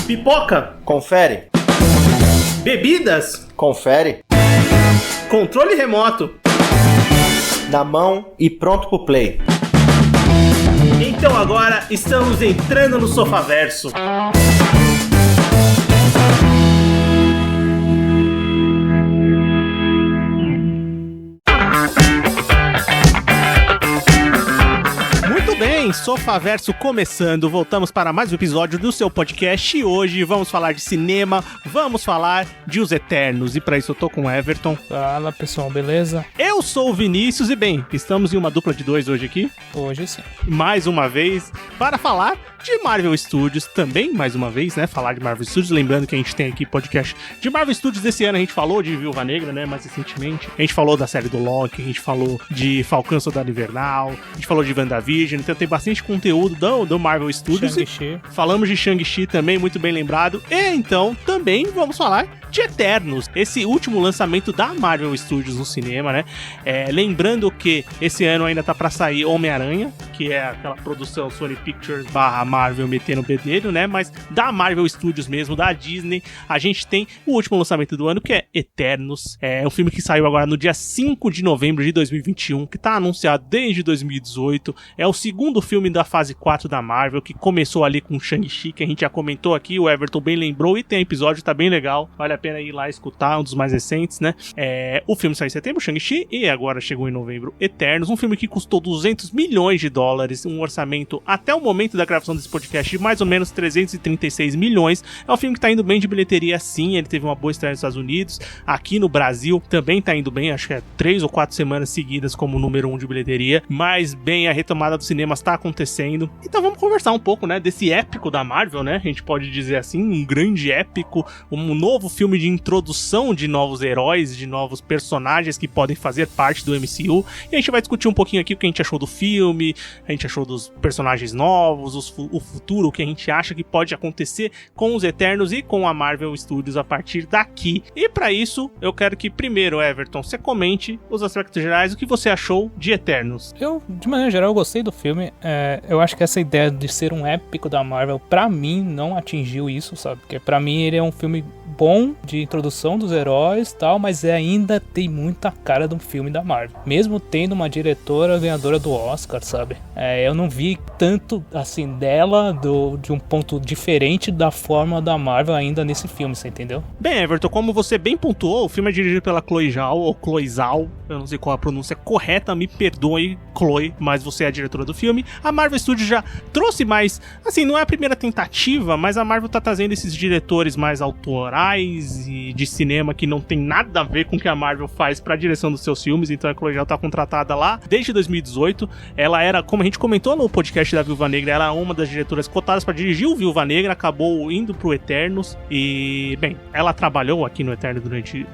Pipoca. Confere. Bebidas. Confere. Controle remoto. Na mão e pronto pro play. Então agora estamos entrando no Sofaverso. Muito bem, Sofaverso começando, voltamos para mais um episódio do seu podcast e hoje vamos falar de cinema, vamos falar de Os Eternos e para isso eu tô com o Everton. Fala pessoal, beleza? Eu sou o Vinícius e bem, estamos em uma dupla de dois hoje aqui. Hoje sim. Mais uma vez, para falar de Marvel Studios, também mais uma vez, né, falar de Marvel Studios, lembrando que a gente tem aqui podcast de Marvel Studios desse ano, a gente falou de Viúva Negra, né, mais recentemente, a gente falou da série do Loki, a gente falou de Falcão Soldado Invernal, a gente falou de WandaVision, então tem bastante conteúdo do Marvel Studios. Shang-Chi. Falamos de Shang-Chi também, muito bem lembrado, e então também vamos falar de Eternos, esse último lançamento da Marvel Studios no cinema, né? Lembrando que esse ano ainda tá pra sair Homem-Aranha, que é aquela produção Sony Pictures / Marvel metendo o bedelho, né? Mas da Marvel Studios mesmo, da Disney, a gente tem o último lançamento do ano, que é Eternos. É um filme que saiu agora no dia 5 de novembro de 2021, que tá anunciado desde 2018. É o segundo filme da fase 4 da Marvel, que começou ali com Shang-Chi, que a gente já comentou aqui, o Everton bem lembrou, e tem episódio, tá bem legal, vale a pena ir lá escutar, um dos mais recentes, né? O filme saiu em setembro, Shang-Chi, e agora chegou em novembro, Eternos, um filme que custou 200 milhões de dólares, um orçamento até o momento da gravação desse podcast de mais ou menos 336 milhões. É um filme que tá indo bem de bilheteria, sim, ele teve uma boa estreia nos Estados Unidos, aqui no Brasil também tá indo bem, acho que é 3 ou 4 semanas seguidas como número 1 de bilheteria, mas bem, a retomada dos cinemas tá acontecendo. Então vamos conversar um pouco, né, desse épico da Marvel, né, a gente pode dizer assim, um grande épico, um novo filme de introdução de novos heróis, de novos personagens que podem fazer parte do MCU, e a gente vai discutir um pouquinho aqui o que a gente achou do filme, a gente achou dos personagens novos, o futuro, o que a gente acha que pode acontecer com os Eternos e com a Marvel Studios a partir daqui. E pra isso, eu quero que primeiro, Everton, você comente os aspectos gerais, o que você achou de Eternos. Eu, de maneira geral, eu gostei do filme. Eu acho que essa ideia de ser um épico da Marvel, pra mim, não atingiu isso, sabe? Porque pra mim ele é um filme bom de introdução dos heróis e tal, mas ainda tem muita cara de um filme da Marvel. Mesmo tendo uma diretora ganhadora do Oscar, sabe? Eu não vi tanto, assim, dela, de um ponto diferente da forma da Marvel ainda nesse filme, você entendeu? Bem, Everton, como você bem pontuou, o filme é dirigido pela Chloe Zhao, ou Chloe Zhao, eu não sei qual a pronúncia correta, me perdoe, Chloe, mas você é a diretora do filme. A Marvel Studios já trouxe mais, assim, não é a primeira tentativa, mas a Marvel tá trazendo esses diretores mais autorais e de cinema que não tem nada a ver com o que a Marvel faz pra direção dos seus filmes, então a Chloe Zhao tá contratada lá desde 2018, ela era, como a gente comentou no podcast da Viúva Negra, ela é uma das diretoras cotadas pra dirigir o Viúva Negra, acabou indo pro Eternos e, bem, ela trabalhou aqui no Eternos durante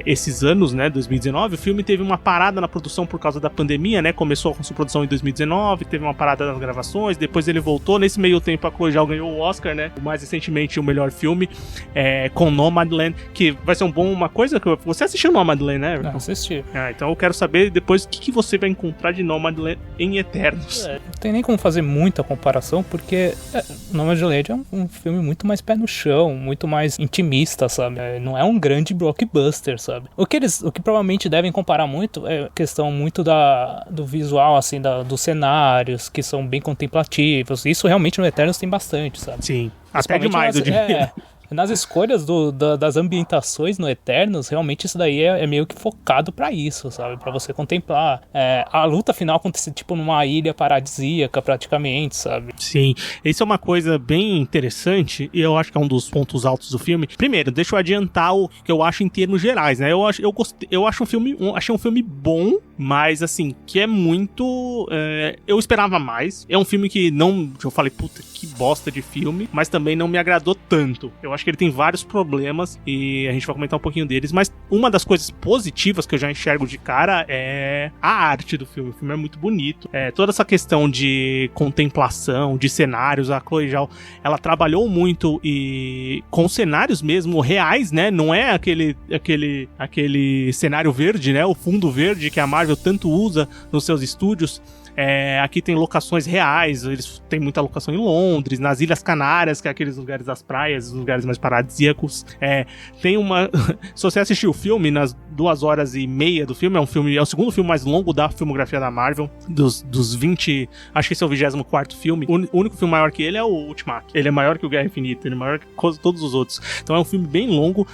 esses anos, né, 2019, o filme teve uma parada na produção por causa da pandemia, né, começou com sua produção em 2019, teve uma parada nas gravações, depois ele voltou, nesse meio tempo a Chloe Zhao ganhou o Oscar, né, mais recentemente o melhor filme, com Nomadland, que vai ser uma coisa que você assistiu Nomadland, né? Não, assisti. Então eu quero saber depois o que você vai encontrar de Nomadland em Eternos. Não tem nem como fazer muita comparação, porque Nomadland é um filme muito mais pé no chão, muito mais intimista, sabe? Não é um grande blockbuster, sabe? O que provavelmente devem comparar muito é a questão muito do visual, assim, dos cenários, que são bem contemplativos. Isso realmente no Eternos tem bastante, sabe? Sim, até demais, eu diria. Nas escolhas das ambientações no Eternos, realmente isso daí é meio que focado pra isso, sabe? Pra você contemplar. A luta final acontece tipo numa ilha paradisíaca, praticamente, sabe? Sim, isso é uma coisa bem interessante e eu acho que é um dos pontos altos do filme. Primeiro, deixa eu adiantar o que eu acho em termos gerais, né? Eu acho achei um filme bom, mas assim, que é muito... eu esperava mais. É um filme que não... Eu falei, puta, que bosta de filme, mas também não me agradou tanto. Eu acho que ele tem vários problemas e a gente vai comentar um pouquinho deles, mas uma das coisas positivas que eu já enxergo de cara é a arte do filme. O filme é muito bonito. Toda essa questão de contemplação, de cenários, a Chloe Zhao, ela trabalhou muito com cenários mesmo reais, né? Não é aquele cenário verde, né? O fundo verde que a Marvel tanto usa nos seus estúdios. Aqui tem locações reais, eles têm muita locação em Londres, nas Ilhas Canárias, que é aqueles lugares das praias, os lugares mais paradisíacos. Tem uma... Se você assistiu o filme, nas 2h30 do filme, é o segundo filme mais longo da filmografia da Marvel, dos 20... Acho que esse é o 24º filme. O único filme maior que ele é o Ultimato. Ele é maior que o Guerra Infinita, ele é maior que todos os outros. Então é um filme bem longo.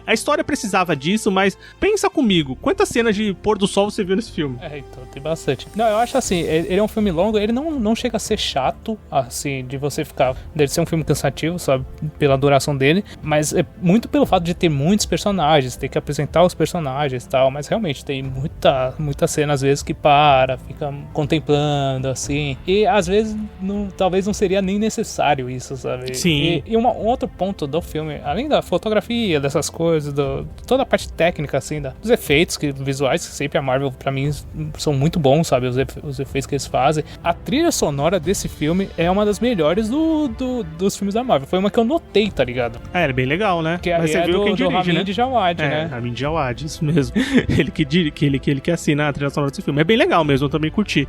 A história precisava disso, mas pensa comigo, quantas cenas de pôr do sol você viu nesse filme? Então tem bastante. Não, eu acho assim, ele é um filme longo, ele não chega a ser chato, assim, de você ficar... Deve ser um filme cansativo, sabe, pela duração dele, mas é muito pelo fato de ter muitos personagens, ter que apresentar os personagens e tal, mas realmente tem muita cena, às vezes, que fica contemplando, assim, e às vezes talvez não seria nem necessário isso, sabe? Sim. E um outro ponto do filme, além da fotografia, dessas coisas, toda a parte técnica, assim, dos efeitos visuais, que sempre a Marvel, pra mim, são muito bons, sabe? Os efeitos que eles fazem. A trilha sonora desse filme é uma das melhores dos filmes da Marvel. Foi uma que eu notei, tá ligado? É bem legal, né? Mas você viu quem dirige, né? Djawad, né? Ramin Djawad, isso mesmo. ele que assina a trilha sonora desse filme. É bem legal mesmo, eu também curti.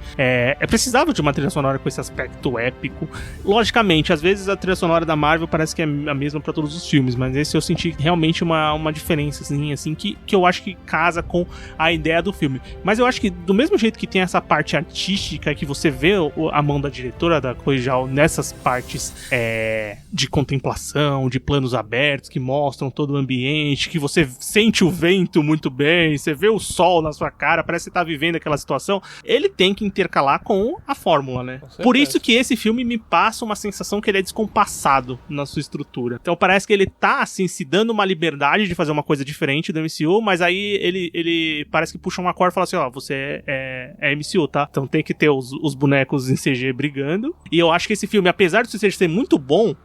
Precisava de uma trilha sonora com esse aspecto épico. Logicamente, às vezes a trilha sonora da Marvel parece que é a mesma pra todos os filmes, mas esse eu senti realmente uma diferença, assim, que eu acho que casa com a ideia do filme. Mas eu acho que do mesmo jeito que tem essa parte artística, que você vê a mão da diretora da Chloe Zhao nessas partes de contemplação, de planos abertos, que mostram todo o ambiente, que você sente o vento muito bem, você vê o sol na sua cara, parece que você tá vivendo aquela situação, ele tem que intercalar com a fórmula, né? Por isso que esse filme me passa uma sensação que ele é descompassado na sua estrutura. Então parece que ele tá, assim, se dando uma liberdade de fazer uma coisa diferente do MCU, mas aí ele parece que puxa uma corda e fala assim, você é MCU, tá? Então tem que ter os bonecos em CG brigando. E eu acho que esse filme, apesar de ser muito bom,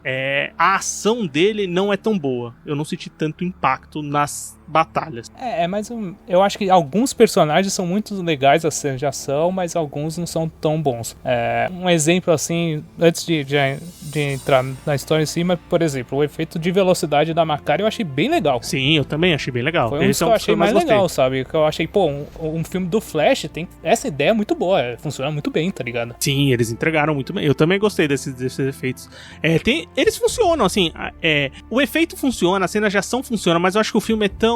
a ação dele não é tão boa. Eu não senti tanto impacto nas batalhas. Mas eu acho que alguns personagens são muito legais, as cenas de ação, mas alguns não são tão bons. Um exemplo, assim, antes de entrar na história em cima, por exemplo, o efeito de velocidade da Makkari eu achei bem legal. Sim, eu também achei bem legal. Foi um dos que eu achei mais legal, sabe? Que eu achei, um filme do Flash tem essa ideia muito boa, funciona muito bem, tá ligado? Sim, eles entregaram muito bem. Eu também gostei desses efeitos. Eles funcionam, assim, o efeito funciona, a cena de ação funciona, mas eu acho que o filme é tão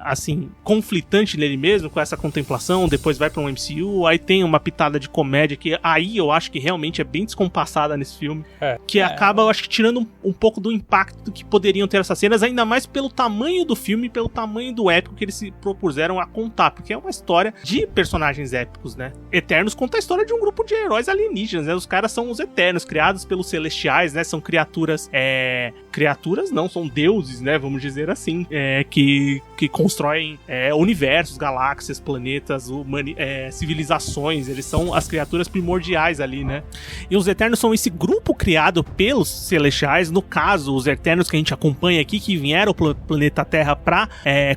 assim, conflitante nele mesmo, com essa contemplação, depois vai pra um MCU, aí tem uma pitada de comédia que aí eu acho que realmente é bem descompassada nesse filme, que acaba, eu acho que tirando um pouco do impacto que poderiam ter essas cenas, ainda mais pelo tamanho do filme, pelo tamanho do épico que eles se propuseram a contar, porque é uma história de personagens épicos, né? Eternos conta a história de um grupo de heróis alienígenas, né? Os caras são os Eternos, criados pelos Celestiais, né? São criaturas não, são deuses, né? Vamos dizer assim, que constroem universos, galáxias, planetas, civilizações. Eles são as criaturas primordiais ali, né? E os Eternos são esse grupo criado pelos Celestiais, no caso, os Eternos que a gente acompanha aqui, que vieram pro planeta Terra pra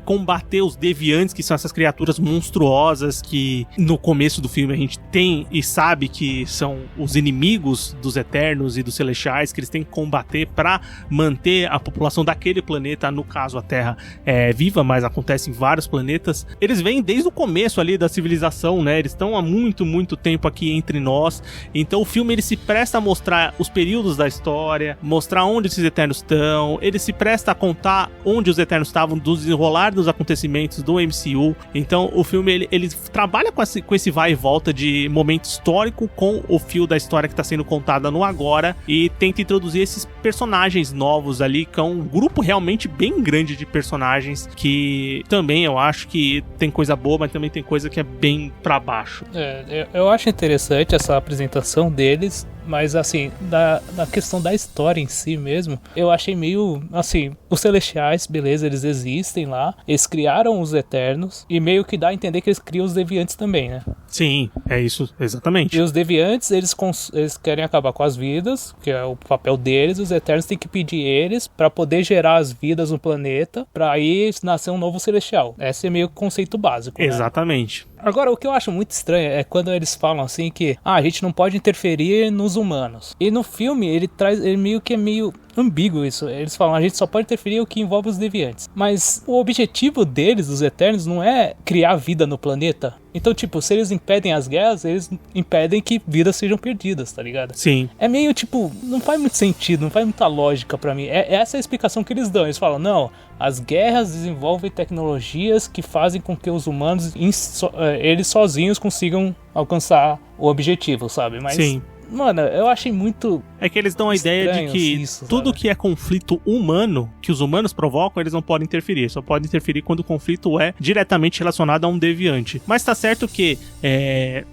combater os Deviantes, que são essas criaturas monstruosas que no começo do filme a gente tem e sabe que são os inimigos dos Eternos e dos Celestiais, que eles têm que combater pra manter a população daquele planeta, no caso a Terra, viva, mas acontece em vários planetas. Eles vêm desde o começo ali da civilização, né? Eles estão há muito, muito tempo aqui entre nós. Então o filme ele se presta a mostrar os períodos da história, mostrar onde esses Eternos estão. Ele se presta a contar onde os Eternos estavam, do desenrolar dos acontecimentos do MCU. Então o filme ele trabalha com esse vai e volta de momento histórico com o fio da história que está sendo contada no agora, e tenta introduzir esses personagens novos ali, que é um grupo realmente bem grande de personagens que também eu acho que tem coisa boa, mas também tem coisa que é bem pra baixo. Eu acho interessante essa apresentação deles, mas assim, da questão da história em si mesmo, eu achei meio, assim, os Celestiais, beleza, eles existem lá, eles criaram os Eternos, e meio que dá a entender que eles criam os Deviantes também, né? Sim, é isso, exatamente. E os Deviantes, eles querem acabar com as vidas, que é o papel deles, os Eternos têm que pedir eles pra poder gerar as vidas no planeta, pra aí nascer um novo Celestial. Esse é meio que o conceito básico, né? Exatamente. Agora, o que eu acho muito estranho é quando eles falam assim que a gente não pode interferir nos humanos. E no filme, ele meio que é meio ambíguo isso. Eles falam, a gente só pode interferir o que envolve os Deviantes. Mas o objetivo deles, dos Eternos, não é criar vida no planeta. Então, tipo, se eles impedem as guerras, eles impedem que vidas sejam perdidas, tá ligado? Sim. É meio, tipo, não faz muito sentido, não faz muita lógica pra mim. Essa é a explicação que eles dão. Eles falam, não, as guerras desenvolvem tecnologias que fazem com que os humanos, eles sozinhos, consigam alcançar o objetivo, sabe? Mas, sim. Mano, eu achei muito... É que eles dão a ideia de que tudo que é conflito humano, que os humanos provocam, eles não podem interferir. Só podem interferir quando o conflito é diretamente relacionado a um deviante. Mas tá certo que,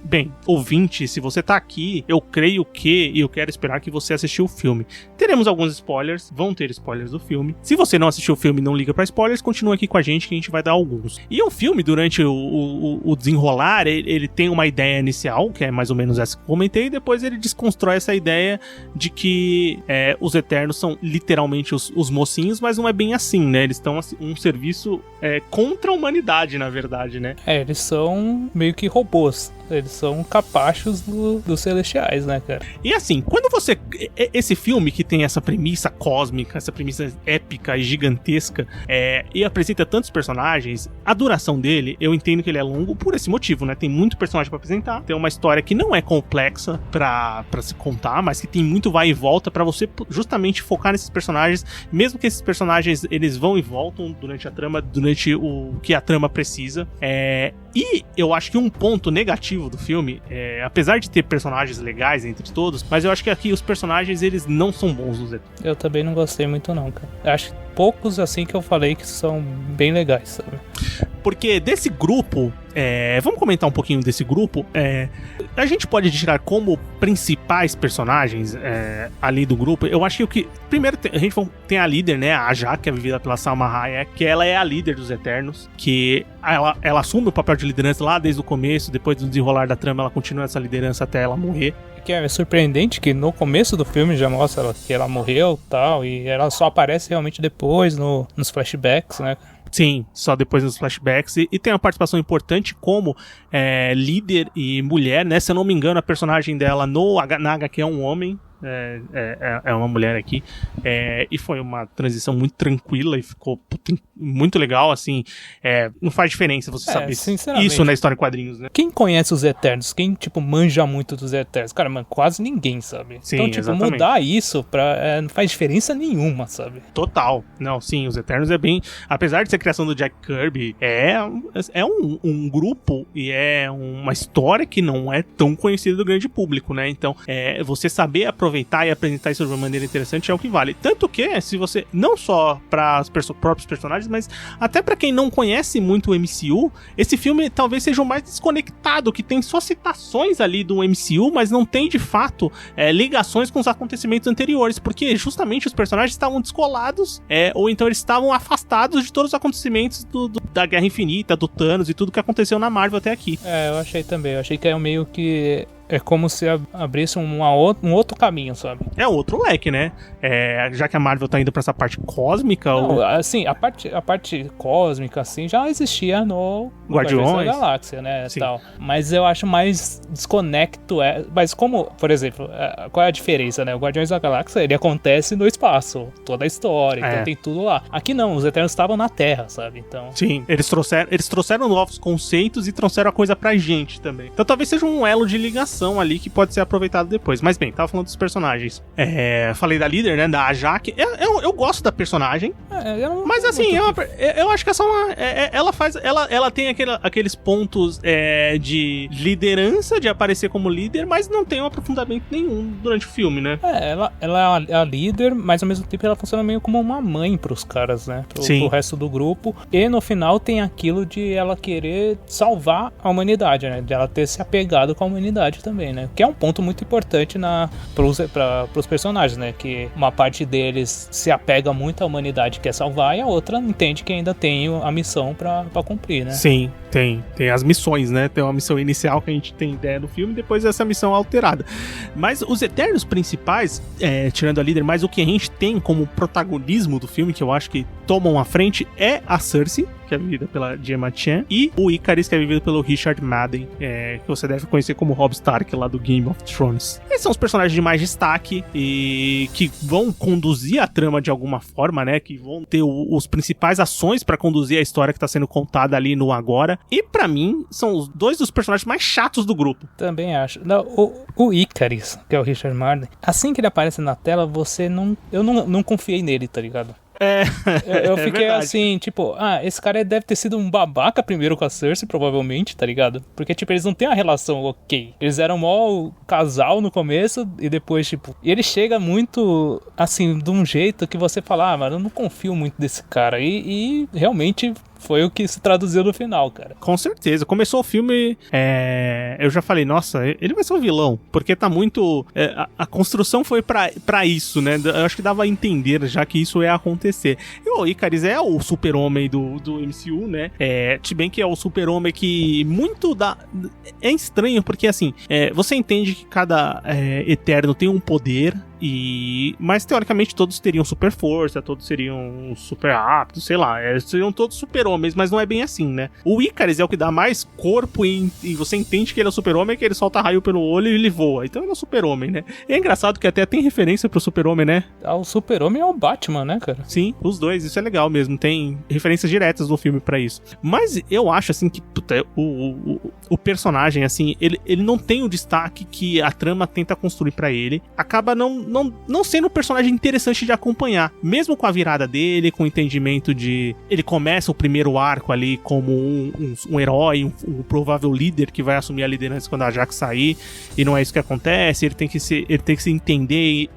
bem, ouvinte, se você tá aqui, eu creio que, e eu quero esperar que você assistiu o filme. Teremos alguns spoilers, vão ter spoilers do filme. Se você não assistiu o filme e não liga pra spoilers, continua aqui com a gente que a gente vai dar alguns. E o filme, durante o desenrolar, ele tem uma ideia inicial, que é mais ou menos essa que eu comentei, e depois ele desconstrói essa ideia de que os Eternos são literalmente os mocinhos, mas não é bem assim, né? Eles estão assim, um serviço contra a humanidade, na verdade, né? Eles são meio que robôs. Eles são capachos dos celestiais, né, cara? E assim, quando você... Esse filme que tem essa premissa cósmica, essa premissa épica e gigantesca, e apresenta tantos personagens, a duração dele, eu entendo que ele é longo por esse motivo, né? Tem muito personagem pra apresentar, tem uma história que não é complexa pra se contar, mas que tem muito vai e volta pra você justamente focar nesses personagens, mesmo que esses personagens, eles vão e voltam durante a trama, durante o que a trama precisa. E eu acho que um ponto negativo do filme, apesar de ter personagens legais entre todos, mas eu acho que aqui os personagens, eles não são bons nos Eternos. Eu também não gostei muito não, cara. Eu acho poucos assim que eu falei que são bem legais, sabe? Porque desse grupo, vamos comentar um pouquinho desse grupo, a gente pode tirar como principais personagens ali do grupo. Eu acho que primeiro a gente tem a líder, né, a Ajak, que é vivida pela Salma Hayek, que ela é a líder dos Eternos, que ela assume o papel de liderança lá desde o começo, depois do desenrolar da trama ela continua essa liderança até ela morrer. Que é surpreendente que no começo do filme já mostra que ela morreu e tal, e ela só aparece realmente depois nos flashbacks, né? Sim, só depois nos flashbacks. E tem uma participação importante como líder e mulher, né? Se eu não me engano, a personagem dela na HQ é um homem. É uma mulher aqui, e foi uma transição muito tranquila e ficou muito legal, assim, não faz diferença você saber isso na história em quadrinhos, né? Quem conhece os Eternos? Quem, tipo, manja muito dos Eternos? Cara, mano, quase ninguém, sabe? Sim, então, tipo, exatamente. Mudar isso não faz diferença nenhuma, sabe? Total. Não, sim, os Eternos é bem... Apesar de ser a criação do Jack Kirby, é um grupo e é uma história que não é tão conhecida do grande público, né? Então, você saber aproveitar e apresentar isso de uma maneira interessante é o que vale. Tanto que, se você, não só para os próprios personagens, mas até para quem não conhece muito o MCU, esse filme talvez seja o mais desconectado, que tem só citações ali do MCU, mas não tem de fato ligações com os acontecimentos anteriores, porque justamente os personagens estavam descolados, ou então eles estavam afastados de todos os acontecimentos da Guerra Infinita, do Thanos e tudo que aconteceu na Marvel até aqui. Eu achei também, eu achei que é meio que... É como se abrisse um outro caminho, sabe? É outro leque, né? Já que a Marvel tá indo pra essa parte cósmica... Não, assim, a parte cósmica, assim, já existia no Guardiões da Galáxia, né? Tal. Mas eu acho mais desconecto... Mas como, por exemplo, qual é a diferença, né? O Guardiões da Galáxia, ele acontece no espaço. Toda a história, então tem tudo lá. Aqui não, os Eternos estavam na Terra, sabe? Então... Sim, eles trouxeram novos conceitos e trouxeram a coisa pra gente também. Então talvez seja um elo de ligação ali que pode ser aproveitado depois. Mas bem, tava falando dos personagens. Falei da líder, né? Da Ajak. Eu gosto da personagem. Mas assim, eu acho que é só uma... Ela tem aqueles pontos de liderança, de aparecer como líder, mas não tem um aprofundamento nenhum durante o filme, né? Ela é a líder, mas ao mesmo tempo ela funciona meio como uma mãe pros caras, né? Pro resto do grupo. E no final tem aquilo de ela querer salvar a humanidade, né? De ela ter se apegado com a humanidade também, né? Que é um ponto muito importante pros personagens, né? Que uma parte deles se apega muito à humanidade que quer salvar e a outra entende que ainda tem a missão pra cumprir, né? Sim, tem as missões, né? Tem uma missão inicial que a gente tem ideia no filme e depois essa missão alterada. Mas os Eternos principais, tirando a líder, mas o que a gente tem como protagonismo do filme, que eu acho que tomam à frente, é a Cersei, que é vivida pela Gemma Chan, e o Ikaris, que é vivido pelo Richard Madden, que você deve conhecer como Robb Stark lá do Game of Thrones. Esses são os personagens de mais destaque e que vão conduzir a trama de alguma forma, né? Que vão ter os principais ações pra conduzir a história que tá sendo contada ali no agora. E pra mim, são os dois dos personagens mais chatos do grupo. Também acho. Não, o Icarus, que é o Richard Madden, assim que ele aparece na tela, eu não confiei nele, tá ligado? Eu fiquei assim, tipo, esse cara deve ter sido um babaca primeiro com a Cersei, provavelmente, tá ligado? Porque, tipo, eles não têm uma relação ok. Eles eram mó casal no começo e depois, tipo... E ele chega muito, assim, de um jeito que você fala, mano, eu não confio muito desse cara. E realmente... foi o que se traduziu no final, cara. Com certeza. Começou o filme, eu já falei, nossa, ele vai ser um vilão, porque tá muito... a construção foi pra isso, né? Eu acho que dava a entender já que isso ia acontecer. E o Icarus é o super-homem do MCU, né? Se bem que é o super-homem que muito dá... É estranho, porque assim, você entende que cada Eterno tem um poder... Mas teoricamente todos teriam super força, todos seriam super rápidos, sei lá, seriam todos super-homens, mas não é bem assim, né? O Icarus é o que dá mais corpo e você entende que ele é o super-homem, que ele solta raio pelo olho e ele voa, então ele é o super-homem, né? E é engraçado que até tem referência pro super-homem, né? O super-homem é o Batman, né, cara? Sim, os dois, isso é legal mesmo, tem referências diretas no filme pra isso. Mas eu acho, assim, que puta, o personagem, assim, ele não tem o destaque que a trama tenta construir pra ele, acaba não sendo um personagem interessante de acompanhar. Mesmo com a virada dele, com o entendimento de... Ele começa o primeiro arco ali como um herói, um provável líder que vai assumir a liderança quando a Jax sair, e não é isso que acontece. Ele tem que se entender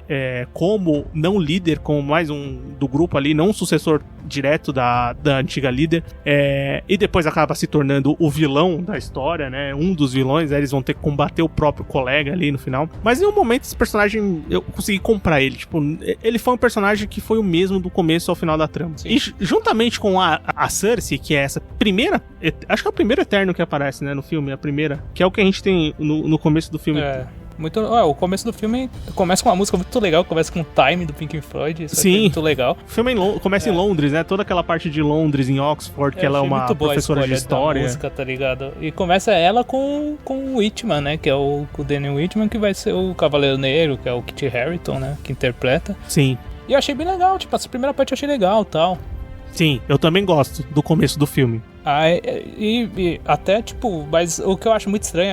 como não líder, como mais um do grupo ali, não um sucessor direto da antiga líder, e depois acaba se tornando o vilão da história, né? Um dos vilões, eles vão ter que combater o próprio colega ali no final. Mas em um momento esse personagem, eu consegui comprar ele, tipo, ele foi um personagem que foi o mesmo do começo ao final da trama. Sim. E juntamente com a Cersei, que é essa primeira, acho que é o primeiro Eterno que aparece, né, no filme, a primeira, que é o que a gente tem no começo do filme. O começo do filme começa com uma música muito legal, começa com o Time do Pink Floyd, isso sim, é muito legal. O filme começa em Londres, né? Toda aquela parte de Londres, em Oxford, que ela é uma professora de história. Música, tá ligado? E começa ela com o Whitman, né? Que é o Daniel Whitman, que vai ser o Cavaleiro Negro, que é o Kit Harington, né? Que interpreta. Sim. E eu achei bem legal, tipo, essa primeira parte eu achei legal e tal. Sim, eu também gosto do começo do filme. E até, tipo, mas o que eu acho muito estranho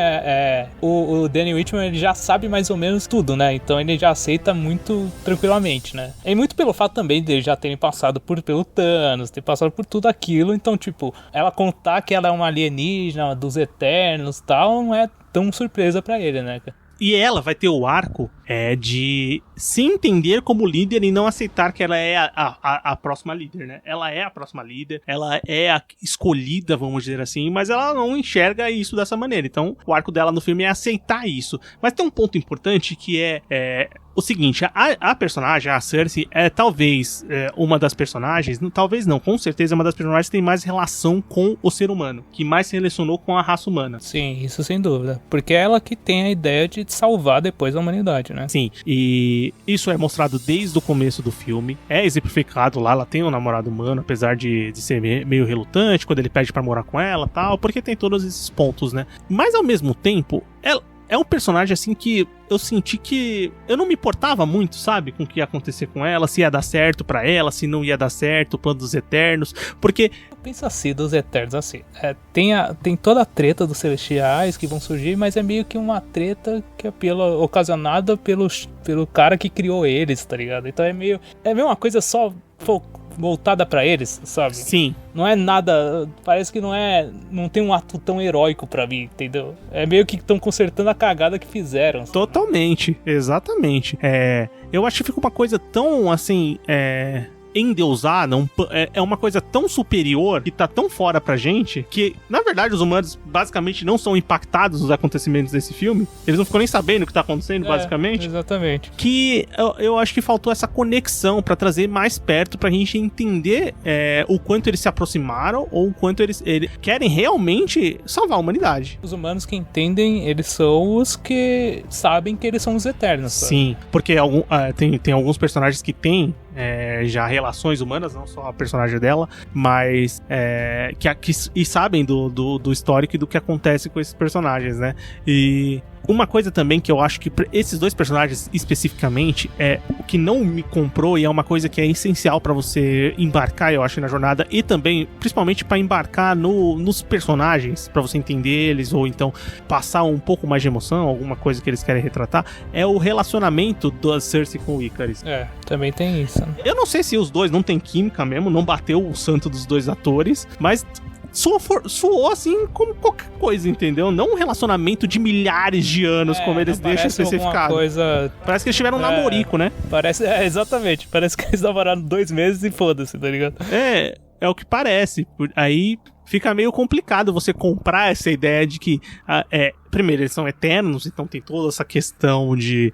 o Danny Whitman, ele já sabe mais ou menos tudo, né? Então ele já aceita muito tranquilamente, né? E muito pelo fato também dele já terem passado pelo Thanos, ter passado por tudo aquilo. Então, tipo, ela contar que ela é uma alienígena dos Eternos e tal, não é tão surpresa pra ele, né? E ela vai ter o arco de se entender como líder e não aceitar que ela é a próxima líder, né? Ela é a próxima líder, ela é a escolhida, vamos dizer assim, mas ela não enxerga isso dessa maneira. Então, o arco dela no filme é aceitar isso. Mas tem um ponto importante que é o seguinte, a personagem, a Cersei, é talvez uma das personagens, talvez não, com certeza é uma das personagens que tem mais relação com o ser humano, que mais se relacionou com a raça humana. Sim, isso sem dúvida. Porque é ela que tem a ideia de salvar depois a humanidade, né? Sim, e isso é mostrado desde o começo do filme, é exemplificado lá, ela tem um namorado humano, apesar de ser meio relutante quando ele pede pra morar com ela e tal, porque tem todos esses pontos, né? Mas ao mesmo tempo, ela é um personagem assim que eu senti que eu não me importava muito, sabe, com o que ia acontecer com ela, se ia dar certo pra ela, se não ia dar certo, o plano dos Eternos, porque... Eu penso assim, dos Eternos, assim, tem toda a treta dos Celestiais que vão surgir, mas é meio que uma treta que é ocasionada pelo cara que criou eles, tá ligado? Então é meio uma coisa só voltada pra eles, sabe? Sim. Não é nada, parece que não tem um ato tão heróico pra mim, entendeu? É meio que estão consertando a cagada que fizeram. Totalmente, exatamente. Eu acho que fica uma coisa tão, assim, endeusada, é uma coisa tão superior que tá tão fora pra gente que, na verdade, os humanos basicamente não são impactados nos acontecimentos desse filme. Eles não ficam nem sabendo o que tá acontecendo, basicamente. Exatamente. Que eu acho que faltou essa conexão pra trazer mais perto, pra gente entender o quanto eles se aproximaram ou o quanto eles querem realmente salvar a humanidade. Os humanos que entendem, eles são os que sabem que eles são os Eternos, sabe? Sim, porque tem alguns personagens que têm já relações humanas, não só a personagem dela, mas que sabem do histórico e do que acontece com esses personagens, né? E uma coisa também que eu acho que esses dois personagens especificamente é o que não me comprou e é uma coisa que é essencial pra você embarcar, eu acho, na jornada, e também, principalmente pra embarcar nos personagens, pra você entender eles, ou então passar um pouco mais de emoção, alguma coisa que eles querem retratar, é o relacionamento da Cersei com o Ikaris. Também tem isso, né? Eu não sei se os dois não tem química mesmo, não bateu o santo dos dois atores, mas soou assim como qualquer coisa, entendeu? Não um relacionamento de milhares de anos, como eles deixam especificado. Parece que eles tiveram um namorico, né? Parece, exatamente. Parece que eles namoraram 2 meses e foda-se, tá ligado? É o que parece. Aí fica meio complicado você comprar essa ideia de que primeiro, eles são eternos, então tem toda essa questão de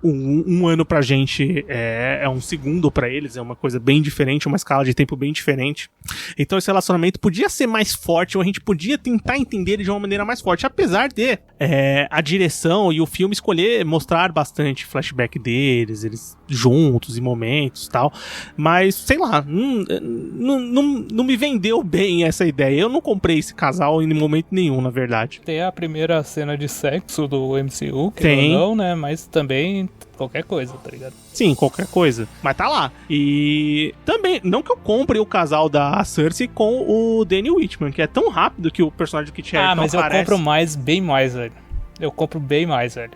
um ano pra gente é um segundo pra eles, é uma coisa bem diferente, uma escala de tempo bem diferente. Então esse relacionamento podia ser mais forte, ou a gente podia tentar entender ele de uma maneira mais forte, apesar de a direção e o filme escolher mostrar bastante flashback deles, eles juntos em momentos e tal, mas sei lá, não me vendeu bem essa ideia. Eu não comprei esse casal em momento nenhum, na verdade. Tem a primeira cena de sexo do MCU, que tem, não, né? Mas também qualquer coisa, tá ligado? Sim, qualquer coisa. Mas tá lá. E também, não que eu compre o casal da Cersei com o Danny Whitman, que é tão rápido que o personagem do Kit Harington mas aparece. Eu compro bem mais, velho. Eu compro bem mais, velho.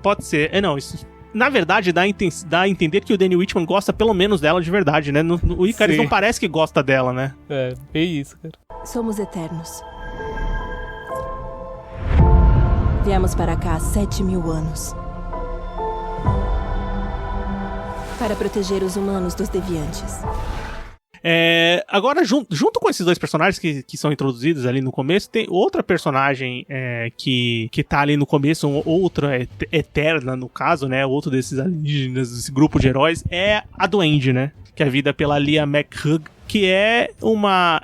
Pode ser. Não, isso... Na verdade, dá a entender que o Danny Whitman gosta pelo menos dela de verdade, né? O Ikaris não parece que gosta dela, né? Bem isso, cara. Somos eternos. Viemos para cá há 7.000 anos. Para proteger os humanos dos deviantes. Agora, junto com esses dois personagens que são introduzidos ali no começo, tem outra personagem que tá ali no começo, outra eterna no caso, né? Outro desses alienígenas, desse grupo de heróis, é a Duende, né? Que é vivida pela Lia McHugh, que é uma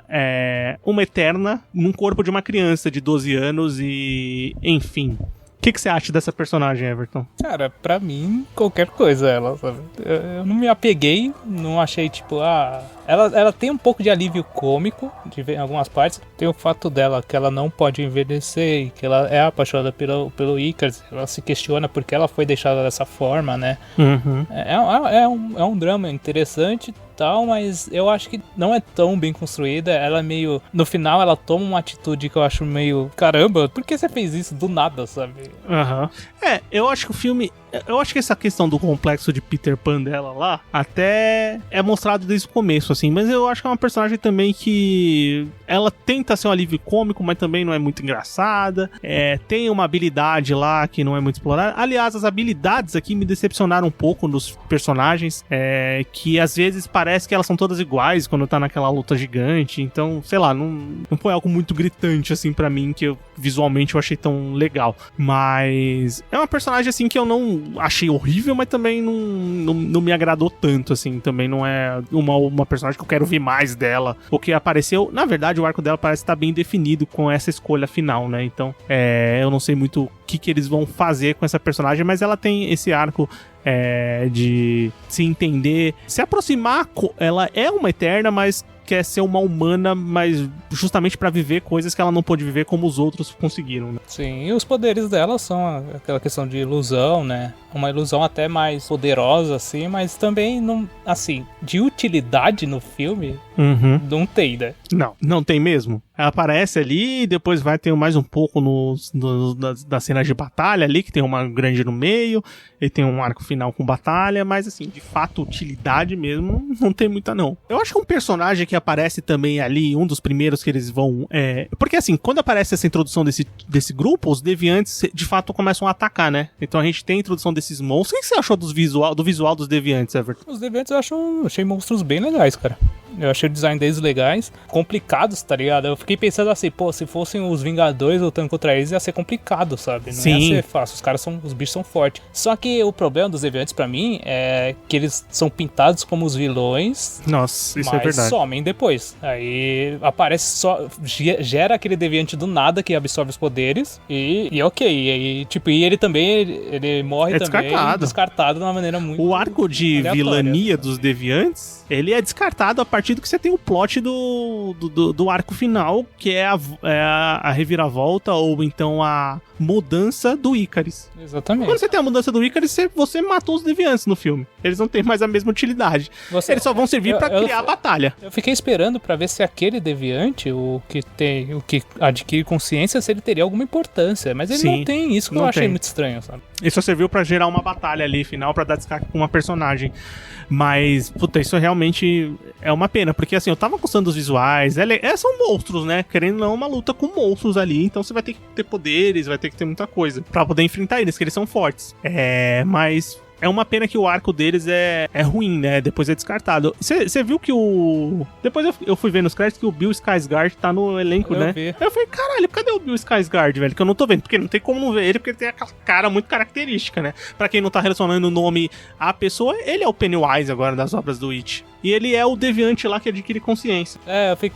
eterna num corpo de uma criança de 12 anos e... Enfim... O que você acha dessa personagem, Everton? Cara, pra mim, qualquer coisa ela, sabe? Eu não me apeguei, não achei, tipo, Ela tem um pouco de alívio cômico em algumas partes. Tem o fato dela que ela não pode envelhecer, que ela é apaixonada pelo Ikaris. Ela se questiona porque ela foi deixada dessa forma, né? Uhum. É um drama interessante, tal, mas eu acho que não é tão bem construída. Ela é meio... No final, ela toma uma atitude que eu acho meio... Caramba, por que você fez isso do nada, sabe? Aham. Eu acho que o filme... Eu acho que essa questão do complexo de Peter Pan dela lá até é mostrado desde o começo, assim, mas eu acho que é uma personagem também que ela tenta ser um alívio cômico, mas também não é muito engraçada. Tem uma habilidade lá que não é muito explorada. Aliás, as habilidades aqui me decepcionaram um pouco nos personagens, que às vezes parece que elas são todas iguais quando tá naquela luta gigante. Então, sei lá, não foi algo muito gritante assim pra mim, que visualmente eu achei tão legal. Mas é uma personagem assim que eu não achei horrível, mas também não me agradou tanto, assim. Também não é uma personagem que eu quero ver mais dela. O que apareceu, na verdade, o arco dela parece estar bem definido com essa escolha final, né? Então, eu não sei muito o que eles vão fazer com essa personagem, mas ela tem esse arco de se entender, se aproximar. Ela é uma eterna, mas quer ser uma humana, mas justamente pra viver coisas que ela não pôde viver como os outros conseguiram, né? Sim, e os poderes dela são aquela questão de ilusão, né? Uma ilusão até mais poderosa, assim, mas também, não, assim, de utilidade no filme, não tem, né? Não tem mesmo. Ela aparece ali e depois vai ter mais um pouco das cenas de batalha ali, que tem uma grande no meio, e tem um arco final com batalha, mas assim, de fato, utilidade mesmo, não tem muita não. Eu acho que um personagem que aparece também ali, um dos primeiros que eles vão... Porque assim, quando aparece essa introdução desse grupo, os deviantes de fato começam a atacar, né? Então a gente tem a introdução desses monstros. O que você achou do visual dos deviantes, Everton? Os deviantes eu achei monstros bem legais, cara. Eu achei o design deles legais, complicados, tá ligado? Eu fiquei pensando assim, pô, se fossem os Vingadores lutando contra eles, ia ser complicado, sabe? Não ia ser fácil, os bichos são fortes. Só que o problema dos deviantes pra mim é que eles são pintados como os vilões. Nossa, isso é verdade. Mas somem depois. Aí aparece só, gera aquele deviante do nada que absorve os poderes e ok. E ele também, ele morre também descartado de uma maneira muito... O arco de vilania dos deviantes, ele é descartado a partir contrapartida que você tem o plot do arco final, que é a reviravolta ou então a mudança do Icarus. Exatamente. Quando você tem a mudança do Icarus, você matou os deviantes no filme. Eles não têm mais a mesma utilidade. Eles só vão servir pra criar a batalha. Eu fiquei esperando pra ver se aquele deviante, o que adquire consciência, se ele teria alguma importância. Mas ele não tem isso, que eu achei muito estranho, sabe? Ele só serviu pra gerar uma batalha ali, final, pra dar destaque com uma personagem. Mas, puta, isso realmente é uma pena, porque assim, eu tava gostando dos visuais, são monstros, né? Querendo ou não, uma luta com monstros ali, então você vai ter que ter poderes, vai ter que ter muita coisa pra poder enfrentar eles, que eles são fortes. Mas é uma pena que o arco deles é ruim, né? Depois é descartado. Você viu que Depois eu fui ver nos créditos que o Bill Skarsgård tá no elenco, né? Vi. Eu falei, caralho, cadê o Bill Skarsgård, velho? Que eu não tô vendo, porque não tem como não ver ele, porque ele tem aquela cara muito característica, né? Pra quem não tá relacionando o nome à pessoa, ele é o Pennywise agora das obras do It. E ele é o deviante lá que adquire consciência.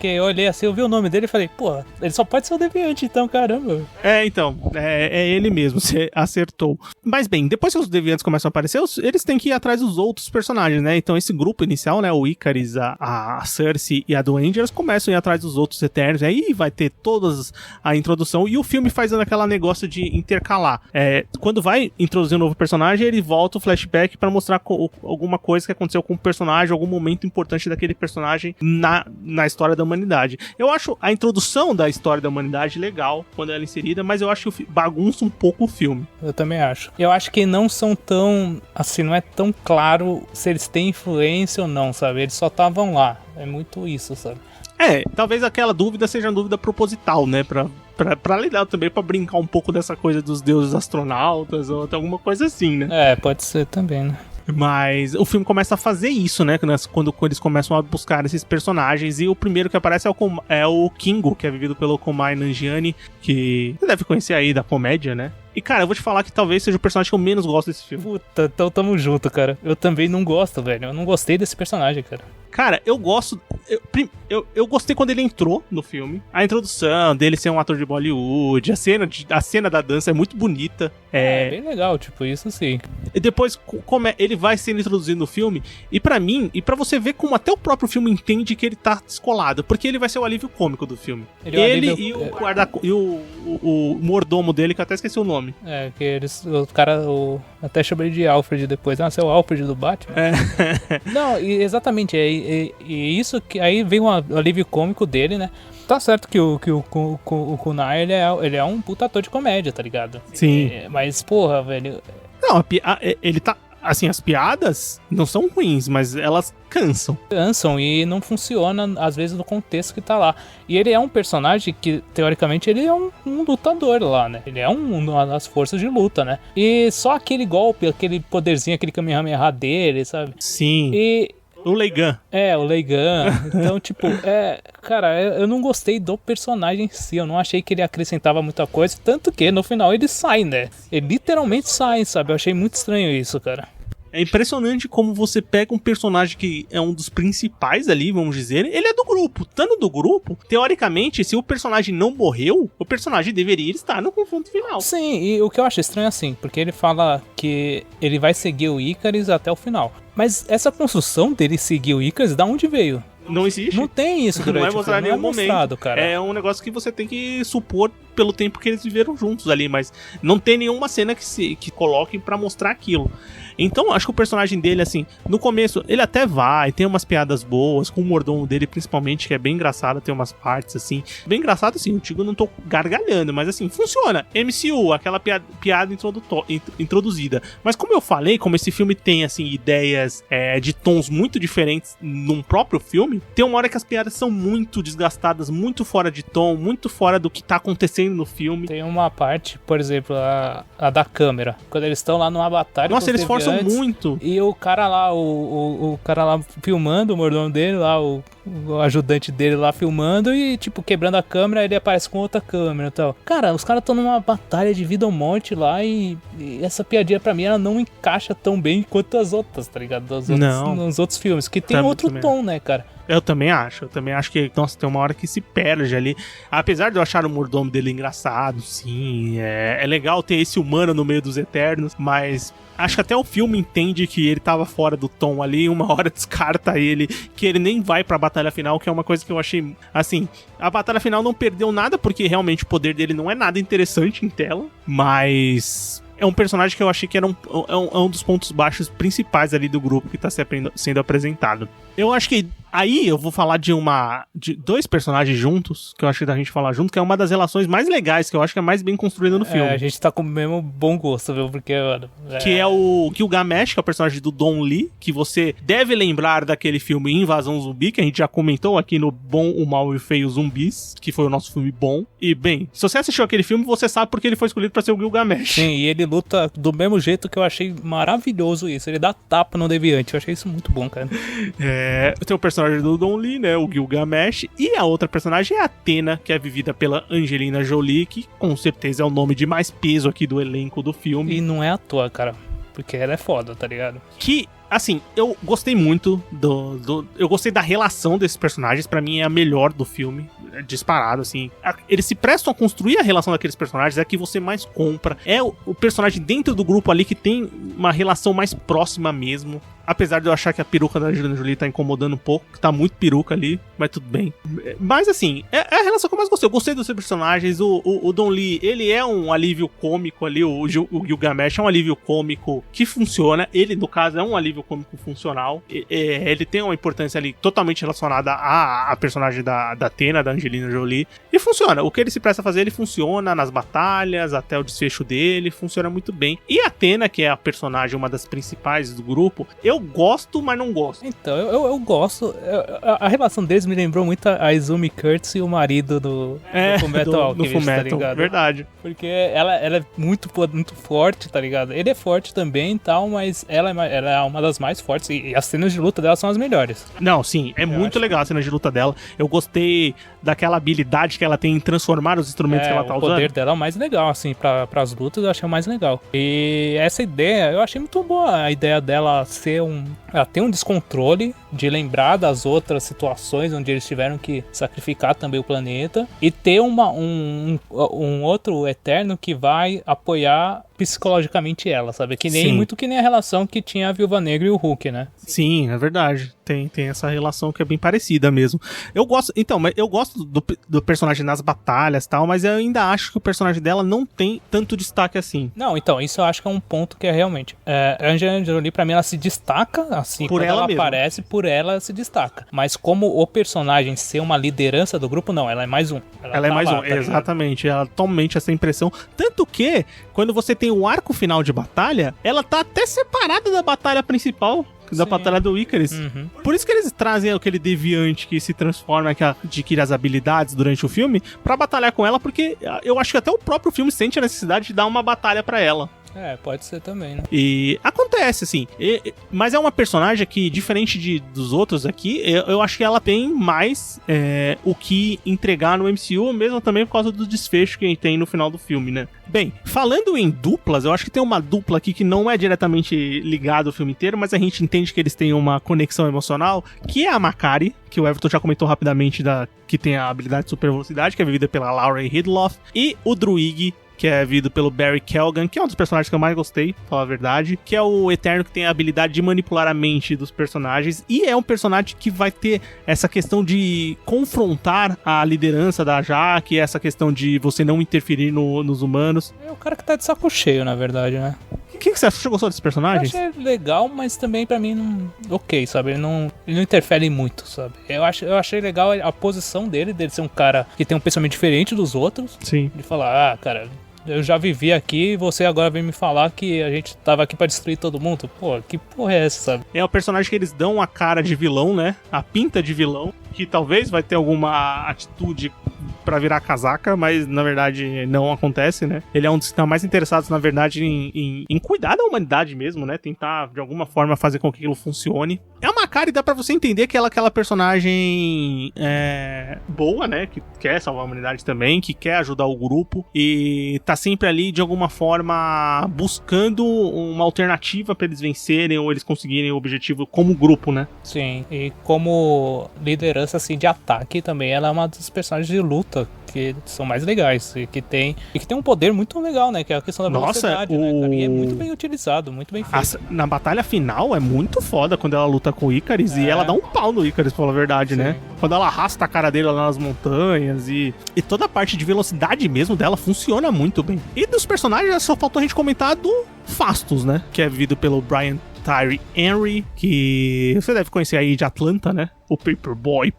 Eu olhei assim, eu vi o nome dele e falei, pô, ele só pode ser o deviante, então, caramba. Então, é ele mesmo, você acertou. Mas bem, depois que os deviantes começam a aparecer, eles têm que ir atrás dos outros personagens, né? Então esse grupo inicial, né, o Icarus, a Cersei e a Duende, eles começam a ir atrás dos outros Eternos, aí vai ter todas a introdução, e o filme faz aquele negócio de intercalar. Quando vai introduzir um novo personagem, ele volta o flashback pra mostrar alguma coisa que aconteceu com o personagem, algum momento importante daquele personagem na história da humanidade. Eu acho a introdução da história da humanidade legal quando ela é inserida, mas eu acho que bagunça um pouco o filme. Eu também acho. Eu acho que não são tão, assim, não é tão claro se eles têm influência ou não, sabe? Eles só estavam lá. É muito isso, sabe? Talvez aquela dúvida seja uma dúvida proposital, né? Pra lidar também, pra brincar um pouco dessa coisa dos deuses astronautas ou até alguma coisa assim, né? Pode ser também, né? Mas o filme começa a fazer isso, né? Quando eles começam a buscar esses personagens. E o primeiro que aparece é o Kingo, que é vivido pelo Kumail Nanjiani, que você deve conhecer aí da comédia, né? E, cara, eu vou te falar que talvez seja o personagem que eu menos gosto desse filme. Puta, então tamo junto, cara. Eu também não gosto, velho. Eu não gostei desse personagem, cara. Cara, eu gosto... Eu gostei quando ele entrou no filme. A introdução dele ser um ator de Bollywood, a cena da dança é muito bonita. É bem legal, tipo, isso sim. E depois, como ele vai sendo introduzido no filme, e pra mim, e pra você ver como até o próprio filme entende que ele tá descolado, porque ele vai ser o alívio cômico do filme. E o mordomo dele, que eu até esqueci o nome. Que o cara até chamou ele de Alfred depois. Você é o Alfred do Batman? Não, exatamente, e isso que aí vem o alívio cômico dele, né? Tá certo que o Kunai, ele é um puta ator de comédia, tá ligado? Sim. Mas, porra, velho... Não, ele tá... Assim, as piadas não são ruins, mas elas cansam. Cansam e não funciona, às vezes, no contexto que tá lá. E ele é um personagem que, teoricamente, ele é um lutador lá, né? Ele é uma das forças de luta, né? E só aquele golpe, aquele poderzinho, aquele Kamehameha dele, sabe? Sim. O Leigan. O Leigan. Então, tipo, cara, eu não gostei do personagem em si. Eu não achei que ele acrescentava muita coisa. Tanto que, no final, ele sai, né? Ele literalmente sai, sabe? Eu achei muito estranho isso, cara. É impressionante como você pega um personagem que é um dos principais ali, vamos dizer, ele é do grupo. Estando do grupo, teoricamente, se o personagem não morreu, o personagem deveria estar no confronto final. Sim, e o que eu acho estranho é assim, porque ele fala que ele vai seguir o Icarus até o final. Mas essa construção dele seguir o Icarus, da onde veio? Não existe. Não tem isso durante não é mostrado em nenhum momento, cara. É um negócio que você tem que supor pelo tempo que eles viveram juntos ali, mas não tem nenhuma cena que coloquem pra mostrar aquilo. Então, acho que o personagem dele, assim, no começo, ele até tem umas piadas boas, com o mordomo dele, principalmente, que é bem engraçado, tem umas partes, assim, bem engraçado, assim, eu digo, não tô gargalhando, mas, assim, funciona. MCU, aquela piada introduzida. Mas, como eu falei, como esse filme tem, assim, ideias de tons muito diferentes num próprio filme, tem uma hora que as piadas são muito desgastadas, muito fora de tom, muito fora do que tá acontecendo no filme. Tem uma parte, por exemplo, a da câmera, quando eles estão lá numa batalha. Nossa, eles forçam muito. E o cara lá, o cara lá filmando, o mordomo dele lá, o ajudante dele lá filmando e, tipo, quebrando a câmera, ele aparece com outra câmera e tal. Cara, os caras estão numa batalha de vida ou morte lá e essa piadinha pra mim, ela não encaixa tão bem quanto as outras, tá ligado? Nos outros filmes, que tem outro tom, né, cara? Eu também acho que, nossa, tem uma hora que se perde ali. Apesar de eu achar o mordomo dele engraçado, sim, é legal ter esse humano no meio dos Eternos, mas acho que até o filme entende que ele tava fora do tom ali, uma hora descarta ele, que ele nem vai pra batalha batalha final, que é uma coisa que eu achei, assim, a batalha final não perdeu nada, porque realmente o poder dele não é nada interessante em tela, mas é um personagem que eu achei que era um dos pontos baixos principais ali do grupo que tá sendo apresentado. Eu acho que aí eu vou falar de dois personagens juntos, que eu acho que da gente falar junto, que é uma das relações mais legais, que eu acho que é mais bem construída no filme. A gente tá com o mesmo bom gosto, viu? Porque, mano... Que é o Gilgamesh, que é o personagem do Don Lee, que você deve lembrar daquele filme Invasão Zumbi, que a gente já comentou aqui no Bom, o Mal e o Feio Zumbis, que foi o nosso filme bom. E, bem, se você assistiu aquele filme, você sabe porque ele foi escolhido pra ser o Gilgamesh. Sim, e ele luta do mesmo jeito, que eu achei maravilhoso isso. Ele dá tapa no deviante, eu achei isso muito bom, cara. Tem o personagem do Don Lee, né, o Gilgamesh, e a outra personagem é a Athena, que é vivida pela Angelina Jolie, que com certeza é o nome de mais peso aqui do elenco do filme. E não é à toa, cara, porque ela é foda, tá ligado? Que, assim, eu gostei muito eu gostei da relação desses personagens, pra mim é a melhor do filme, disparado, assim. Eles se prestam a construir a relação daqueles personagens, é a que você mais compra, é o personagem dentro do grupo ali que tem uma relação mais próxima mesmo. Apesar de eu achar que a peruca da Angelina Jolie tá incomodando um pouco, que tá muito peruca ali, mas tudo bem. Mas assim, é a relação que eu mais gostei. Eu gostei dos seus personagens. O Don Lee, ele é um alívio cômico ali, o Gilgamesh é um alívio cômico que funciona. Ele, no caso, é um alívio cômico funcional. Ele tem uma importância ali totalmente relacionada à personagem da Athena, da Angelina Jolie. E funciona. O que ele se presta a fazer, ele funciona nas batalhas, até o desfecho dele, funciona muito bem. E a Athena, que é a personagem, uma das principais do grupo, eu gosto, mas não gosto. Então, eu gosto. A relação deles me lembrou muito a Izumi Kurtz e o marido do Fullmetal Alchemist, tá ligado? Verdade. Porque ela é muito forte, tá ligado? Ele é forte também e tal, mas ela é uma das mais fortes e as cenas de luta dela são as melhores. Não, sim, é muito legal a cena de luta dela. Eu gostei daquela habilidade que ela tem em transformar os instrumentos que ela tá usando. O poder dela é o mais legal, assim, pras lutas eu achei o mais legal. E essa ideia, eu achei muito boa, a ideia dela ela tem um descontrole de lembrar das outras situações onde eles tiveram que sacrificar também o planeta e ter um outro Eterno que vai apoiar psicologicamente ela, sabe? Muito que nem a relação que tinha a Viúva Negra e o Hulk, né? Sim, é verdade. Tem essa relação que é bem parecida mesmo. Eu gosto do personagem nas batalhas e tal, mas eu ainda acho que o personagem dela não tem tanto destaque assim. Não, então, isso eu acho que é um ponto que é realmente... a Angelina Jolie, pra mim, ela se destaca, assim, por quando ela mesmo. Aparece, por ela se destaca. Mas como o personagem ser uma liderança do grupo, não, ela é mais um. Ela é mais um, exatamente. Ela totalmente essa impressão. Tanto que, quando você tem o arco final de batalha, ela tá até separada da batalha principal, da batalha do Icarus. Uhum. Por isso que eles trazem aquele deviante que se transforma, que adquire as habilidades durante o filme, pra batalhar com ela, porque eu acho que até o próprio filme sente a necessidade de dar uma batalha pra ela. Pode ser também, né? E acontece, assim. Mas é uma personagem que, diferente dos outros aqui, eu acho que ela tem mais o que entregar no MCU, mesmo também por causa do desfecho que tem no final do filme, né? Bem, falando em duplas, eu acho que tem uma dupla aqui que não é diretamente ligada ao filme inteiro, mas a gente entende que eles têm uma conexão emocional, que é a Makkari, que o Everton já comentou rapidamente, que tem a habilidade de super velocidade, que é vivida pela Lauren Hidloff, e o Druig, que é vivido pelo Barry Keoghan, que é um dos personagens que eu mais gostei, pra falar a verdade, que é o Eterno que tem a habilidade de manipular a mente dos personagens, e é um personagem que vai ter essa questão de confrontar a liderança da Jaque, essa questão de você não interferir nos humanos. É o cara que tá de saco cheio, na verdade, né? O que você achou? Você gostou desses personagens? Eu achei legal, mas também pra mim não... Ok, sabe? Ele não interfere muito, sabe? Eu achei legal a posição dele ser um cara que tem um pensamento diferente dos outros. Sim. De falar, cara... Eu já vivi aqui e você agora vem me falar que a gente tava aqui pra destruir todo mundo? Pô, que porra é essa, sabe? É o personagem que eles dão a cara de vilão, né? A pinta de vilão, que talvez vai ter alguma atitude pra virar casaca, mas na verdade não acontece, né? Ele é um dos que tá mais interessados, na verdade, em cuidar da humanidade mesmo, né? Tentar, de alguma forma, fazer com que aquilo funcione. É uma Makkari, dá pra você entender que ela é aquela personagem boa, né? Que quer salvar a humanidade também, que quer ajudar o grupo e tá sempre ali, de alguma forma, buscando uma alternativa pra eles vencerem ou eles conseguirem o objetivo como grupo, né? Sim, e como liderança, assim, de ataque também, ela é uma dos personagens de luta luta que são mais legais e que tem um poder muito legal, né? Que é a questão da velocidade, né, cara? E é muito bem utilizado, muito bem feito. Na batalha final é muito foda quando ela luta com o Icarus e ela dá um pau no Icarus, pra falar a verdade, né? Quando ela arrasta a cara dele lá nas montanhas e toda a parte de velocidade mesmo dela funciona muito bem. E dos personagens só faltou a gente comentar do Phastos, né? Que é vivido pelo Brian Tyree Henry, que você deve conhecer aí de Atlanta, né? O Paperboy,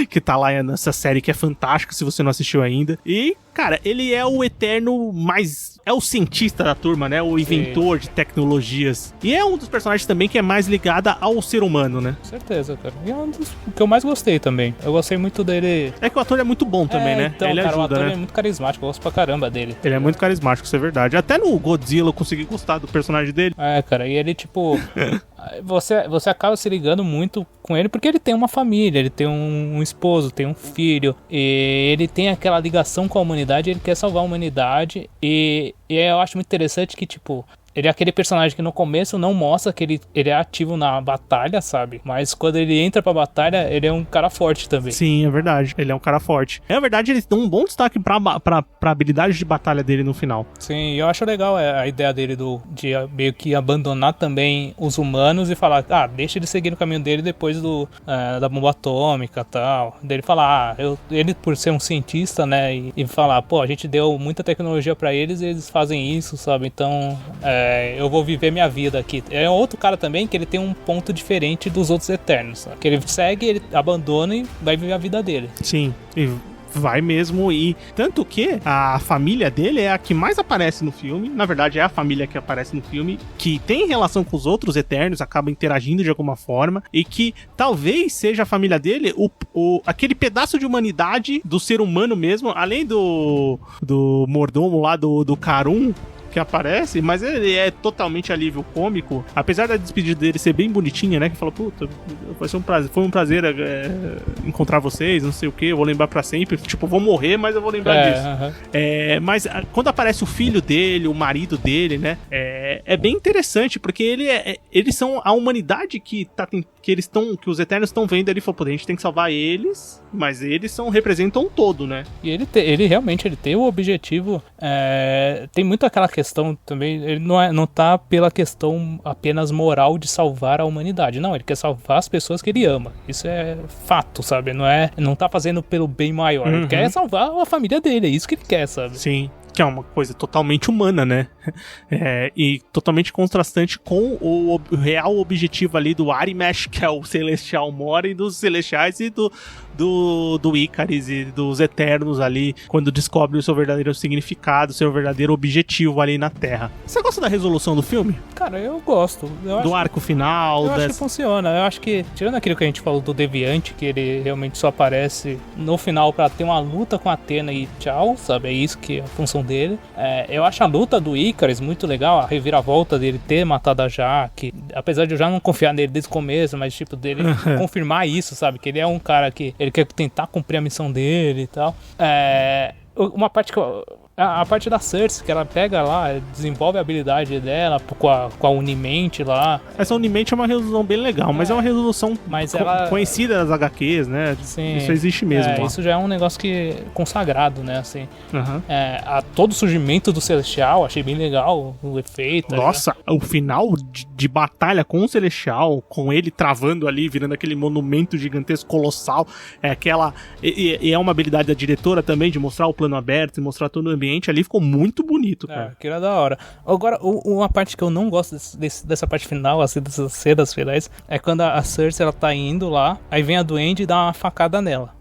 que tá lá nessa série que é fantástica, se você não assistiu ainda. E, cara, ele é o eterno mais... É o cientista da turma, né? O inventor de tecnologias. E é um dos personagens também que é mais ligado ao ser humano, né? Com certeza, cara. E é um dos que eu mais gostei também. Eu gostei muito dele. É que o ator é muito bom também, né? Então, ele cara, ajuda, o ator né? é muito carismático. Eu gosto pra caramba dele. Ele é muito carismático, isso é verdade. Até no Godzilla eu consegui gostar do personagem dele. É, cara. E ele, tipo... Você acaba se ligando muito com ele porque ele tem uma família, ele tem um esposo, tem um filho, e ele tem aquela ligação com a humanidade, ele quer salvar a humanidade, e eu acho muito interessante que, tipo, ele é aquele personagem que no começo não mostra que ele é ativo na batalha, sabe? Mas quando ele entra pra batalha, ele é um cara forte também. Sim, é verdade. Ele é um cara forte. É verdade, eles dão um bom destaque pra habilidade de batalha dele no final. Sim, eu acho legal a ideia dele de meio que abandonar também os humanos e falar, deixa ele seguir no caminho dele depois da bomba atômica e tal. Dele falar, ele por ser um cientista, né? E falar, pô, a gente deu muita tecnologia pra eles e eles fazem isso, sabe? Então, eu vou viver minha vida aqui. É outro cara também que ele tem um ponto diferente dos outros Eternos, sabe? Que ele segue, ele abandona e vai viver a vida dele. Sim, e vai mesmo, e tanto que a família dele é a que mais aparece no filme. Na verdade é a família que aparece no filme, que tem relação com os outros Eternos, acaba interagindo de alguma forma, e que talvez seja a família dele aquele pedaço de humanidade do ser humano mesmo, além do mordomo lá do Karun, que aparece, mas ele é totalmente alívio cômico, apesar da despedida dele ser bem bonitinha, né, que fala, puta, foi um prazer encontrar vocês, não sei o que, eu vou lembrar pra sempre, tipo, vou morrer, mas eu vou lembrar disso. Mas quando aparece o filho dele, o marido dele, né, é bem interessante, porque eles são a humanidade que os Eternos estão vendo ali, falou, pô, a gente tem que salvar eles, mas eles representam um todo, né. E ele realmente tem o objetivo, tem muito aquela questão também, ele não tá pela questão apenas moral de salvar a humanidade, não, ele quer salvar as pessoas que ele ama, isso é fato, sabe, não tá fazendo pelo bem maior, ele quer salvar a família dele, é isso que ele quer, sabe. Sim, que é uma coisa totalmente humana, né, e totalmente contrastante com o real objetivo ali do Arimesh, que é o Celestial Mora, e dos Celestiais e do Icarus e dos Eternos ali, quando descobrem o seu verdadeiro significado, o seu verdadeiro objetivo ali na Terra. Você gosta da resolução do filme? Cara, eu gosto. Do arco final? Eu acho que funciona. Eu acho que, tirando aquilo que a gente falou do Deviante, que ele realmente só aparece no final pra ter uma luta com a Athena e tchau, sabe? É isso que é a função dele. Eu acho a luta do Icarus muito legal, a reviravolta dele ter matado a Jaque, apesar de eu já não confiar nele desde o começo, mas tipo, dele confirmar isso, sabe? Que ele é um cara que ele quer tentar cumprir a missão dele e tal. Uma parte que a parte da Cersei, que ela pega lá, desenvolve a habilidade dela com a Unimente lá. Essa Unimente é uma resolução bem legal, mas é uma resolução conhecida das HQs, né? Sim, isso existe mesmo. Isso já é um negócio consagrado, né? Assim, todo o surgimento do Celestial, achei bem legal o efeito. Nossa, o final de batalha com o Celestial, com ele travando ali, virando aquele monumento gigantesco, colossal, é uma habilidade da diretora também, de mostrar o plano aberto e mostrar todo o ambiente ali, ficou muito bonito, cara. Que era da hora. Agora, uma parte que eu não gosto dessa parte final, assim, dessas cenas finais, é quando a Cersei, ela tá indo lá, aí vem a Duende e dá uma facada nela.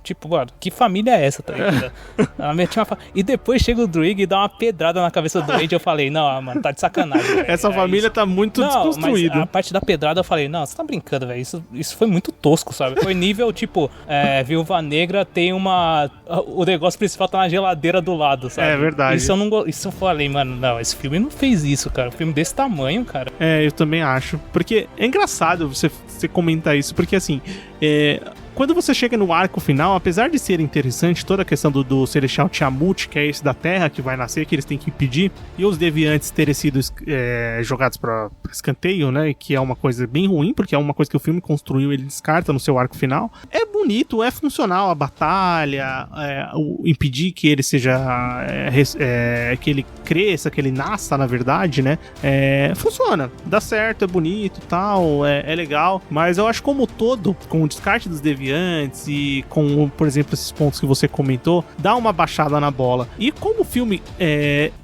Tipo, mano, que família é essa, tá ligado? Ela metia uma E depois chega o Druig e dá uma pedrada na cabeça do Duende. Eu falei, não, mano, tá de sacanagem, velho. Essa família tá muito desconstruída. Mas a parte da pedrada eu falei, não, você tá brincando, velho. Isso foi muito tosco, sabe? Foi nível, tipo, Viúva Negra tem o negócio principal tá na geladeira do lado, sabe? É verdade. Isso eu falei, mano, não, esse filme não fez isso, cara. Um filme desse tamanho, cara. Eu também acho. Porque é engraçado você comentar isso, porque assim, quando você chega no arco final, apesar de ser interessante toda a questão do Celestial Tiamut, que é esse da Terra que vai nascer, que eles têm que impedir, e os deviantes terem sido jogados pra escanteio, né, que é uma coisa bem ruim, porque é uma coisa que o filme construiu, ele descarta no seu arco final. É bonito, é funcional a batalha, impedir que ele seja que ele cresça, que ele nasça, na verdade, né, funciona, dá certo, é bonito e tal, é legal, mas eu acho como todo, com o descarte dos deviantes e com, por exemplo, esses pontos que você comentou, dá uma baixada na bola. E como o filme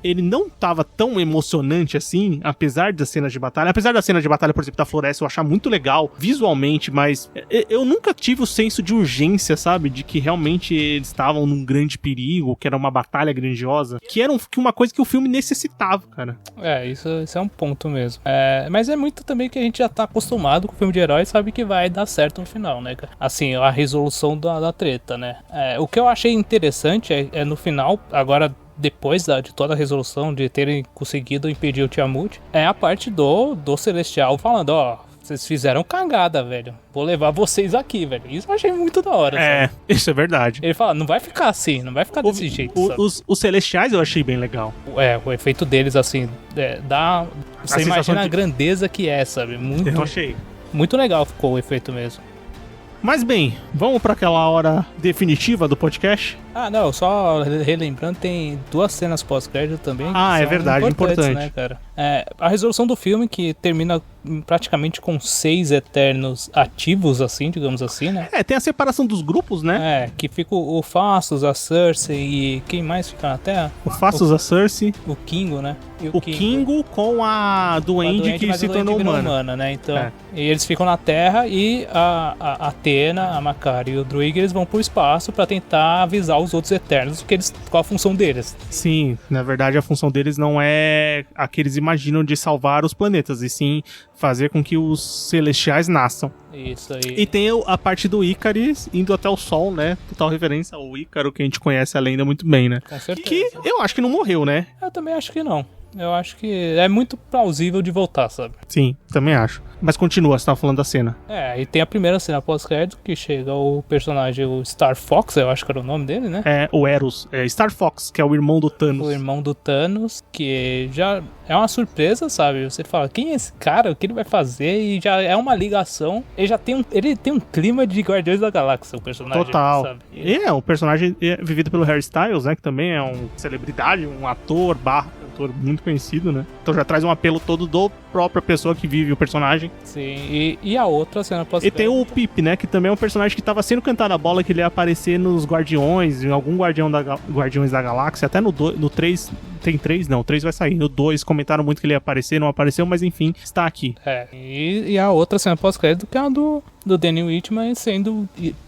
ele não tava tão emocionante assim, apesar das cenas de batalha, por exemplo, da floresta eu achar muito legal visualmente, mas eu nunca tive o senso de urgência, sabe, de que realmente eles estavam num grande perigo, que era uma batalha grandiosa, que era uma coisa que o filme necessitava, cara. Isso é um ponto mesmo. Mas é muito também que a gente já tá acostumado com o filme de herói, sabe que vai dar certo no final, né, cara? Assim, a resolução da treta, né? O que eu achei interessante é no final, agora depois de toda a resolução, de terem conseguido impedir o Tiamut, é a parte do Celestial falando, vocês fizeram cagada, velho. Vou levar vocês aqui, velho. Isso eu achei muito da hora, sabe? Isso é verdade. Ele fala, não vai ficar assim, não vai ficar desse jeito, sabe? Os Celestiais eu achei bem legal. O efeito deles, assim, dá... Você imagina a grandeza que é, sabe? Eu achei. Muito legal ficou o efeito mesmo. Mas bem, vamos para aquela hora definitiva do podcast? Não, só relembrando, tem 2 cenas pós-crédito também. É verdade, importante. Né, cara? A resolução do filme, que termina praticamente com 6 Eternos ativos, assim, digamos assim, né? Tem a separação dos grupos, né? Que fica o Phastos, a Cersei e quem mais fica na Terra? O Phastos, a Cersei. O Kingo, né? E o Kingo com a Duende que se tornou humana, né? Então, e eles ficam na Terra e a Athena, a Makkari e o Druig, eles vão pro espaço pra tentar avisar os outros Eternos qual a função deles. Sim, na verdade a função deles não é a que eles imaginam de salvar os planetas, e sim fazer com que os Celestiais nasçam. Isso aí. E tem a parte do Ícaris indo até o Sol, né? Total referência ao Ícaro, que a gente conhece a lenda muito bem, né? Com certeza. Que eu acho que não morreu, né? Eu também acho que não. Eu acho que é muito plausível de voltar, sabe? Sim, também acho. Mas continua, você tava falando da cena. E tem a primeira cena pós-crédito, que chega o personagem, o Star Fox, eu acho que era o nome dele, né? O Eros. Star Fox, que é o irmão do Thanos. O irmão do Thanos, que já é uma surpresa, sabe? Você fala, quem é esse cara? O que ele vai fazer? E já é uma ligação. Ele tem um clima de Guardiões da Galáxia, o personagem. Total. Sabe? O personagem é vivido pelo Harry Styles, né? Que também é uma celebridade, um ator muito conhecido, né? Então já traz um apelo todo do própria pessoa que vive o personagem. Sim, e a outra cena pós-crédito. E tem o Pip, né? Que também é um personagem que tava sendo cantado a bola, que ele ia aparecer nos Guardiões, em algum Guardiões da Galáxia, até no 3. Tem 3? Não, 3 vai sair. No 2 comentaram muito que ele ia aparecer, não apareceu, mas enfim, está aqui. E a outra cena pós-crédito, que é a do Danny Whitman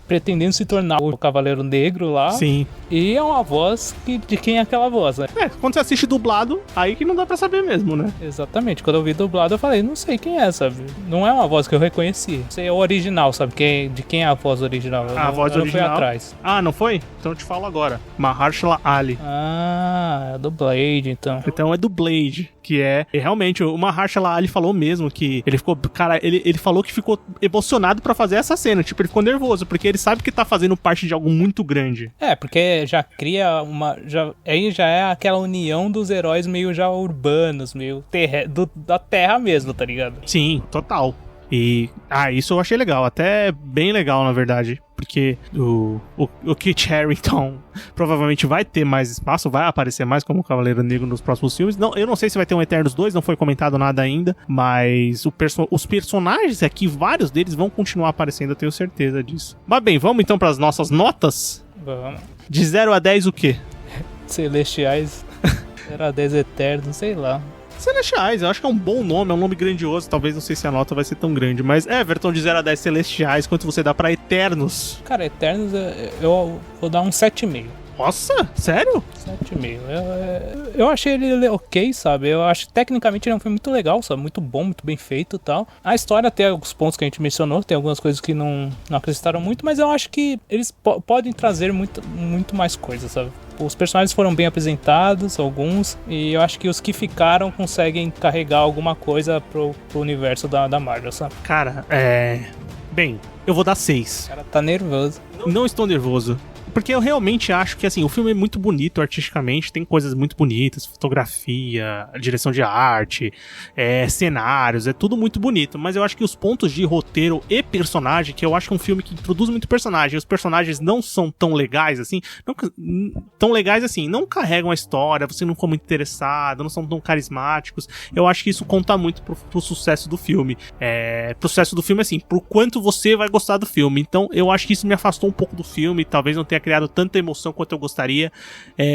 pretendendo se tornar o Cavaleiro Negro lá. Sim. E é uma voz de quem é aquela voz, né? Quando você assiste dublado, aí que não dá pra saber mesmo, né? Exatamente. Quando eu vi dublado, eu falei, não sei quem é, sabe? Não é uma voz que eu reconheci. Sei, é o original, sabe? De quem é a voz original? A voz original? Não foi atrás. Não foi? Então eu te falo agora. Mahershala Ali. É do Blade, então. Então é do Blade, que realmente, o Mahershala Ali falou mesmo que ele ficou, cara, ele falou que ficou emocionado pra fazer essa cena, tipo, ele ficou nervoso, porque ele sabe que tá fazendo parte de algo muito grande. Porque já cria aí já é aquela união dos heróis meio já urbanos, meio da terra mesmo, tá ligado? Sim, total. E, isso eu achei legal, até bem legal, na verdade, porque o Kit Harington provavelmente vai ter mais espaço, vai aparecer mais como Cavaleiro Negro nos próximos filmes. Não, eu não sei se vai ter um Eternos 2, não foi comentado nada ainda, mas os personagens aqui, vários deles vão continuar aparecendo, eu tenho certeza disso. Mas bem, vamos então para as nossas notas? Vamos. De 0 a 10 o quê? Celestiais, 0 a 10 Eternos, sei lá. Celestiais, eu acho que é um bom nome, é um nome grandioso, talvez não sei se a nota vai ser tão grande, mas Everton, de 0 a 10 Celestiais, quanto você dá pra Eternos? Cara, Eternos eu vou dar um 7,5. Nossa, sério? 7,5. Eu achei ele ok, sabe? Eu acho que tecnicamente ele é um filme muito legal, sabe? Muito bom, muito bem feito e tal. A história tem alguns pontos que a gente mencionou, tem algumas coisas que não acrescentaram muito, mas eu acho que eles podem trazer muito mais coisas, sabe? Os personagens foram bem apresentados, alguns, e eu acho que os que ficaram conseguem carregar alguma coisa pro universo da Marvel, sabe? Cara, Bem, eu vou dar 6. O cara tá nervoso. Não estou nervoso. Porque eu realmente acho que, assim, o filme é muito bonito artisticamente, tem coisas muito bonitas, fotografia, direção de arte, cenários, é tudo muito bonito, mas eu acho que os pontos de roteiro e personagem, que eu acho que é um filme que introduz muito personagem, os personagens não são tão legais, assim, não carregam a história, você não ficou muito interessado, não são tão carismáticos, eu acho que isso conta muito pro sucesso do filme, pro sucesso do filme, assim, pro quanto você vai gostar do filme, então eu acho que isso me afastou um pouco do filme, talvez não tenha criado tanta emoção quanto eu gostaria.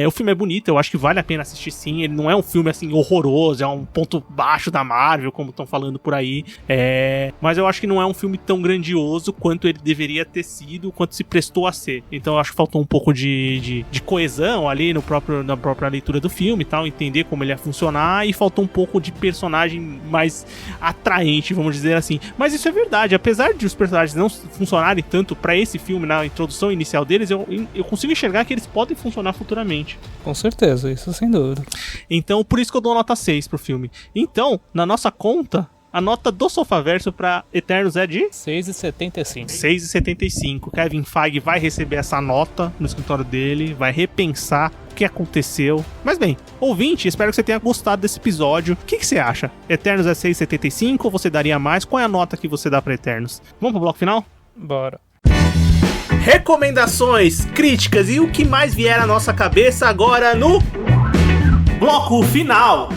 O filme é bonito, eu acho que vale a pena assistir sim. Ele não é um filme assim horroroso, é um ponto baixo da Marvel, como estão falando por aí. Mas eu acho que não é um filme tão grandioso quanto ele deveria ter sido, quanto se prestou a ser. Então eu acho que faltou um pouco de coesão ali na própria leitura do filme e tal, entender como ele ia funcionar, e faltou um pouco de personagem mais atraente, vamos dizer assim. Mas isso é verdade, apesar de os personagens não funcionarem tanto pra esse filme, na introdução inicial deles, eu consigo enxergar que eles podem funcionar futuramente. Com certeza, isso sem dúvida. Então, por isso que eu dou nota 6 pro filme. Então, na nossa conta, a nota do Sofaverso pra Eternos é de 6,75. 6,75. Kevin Feige vai receber essa nota no escritório dele, vai repensar o que aconteceu. Mas bem, ouvinte, espero que você tenha gostado desse episódio. O que você acha? Eternos é 6,75 ou você daria mais? Qual é a nota que você dá pra Eternos? Vamos pro bloco final? Bora. Recomendações, críticas e o que mais vier à nossa cabeça agora no bloco final.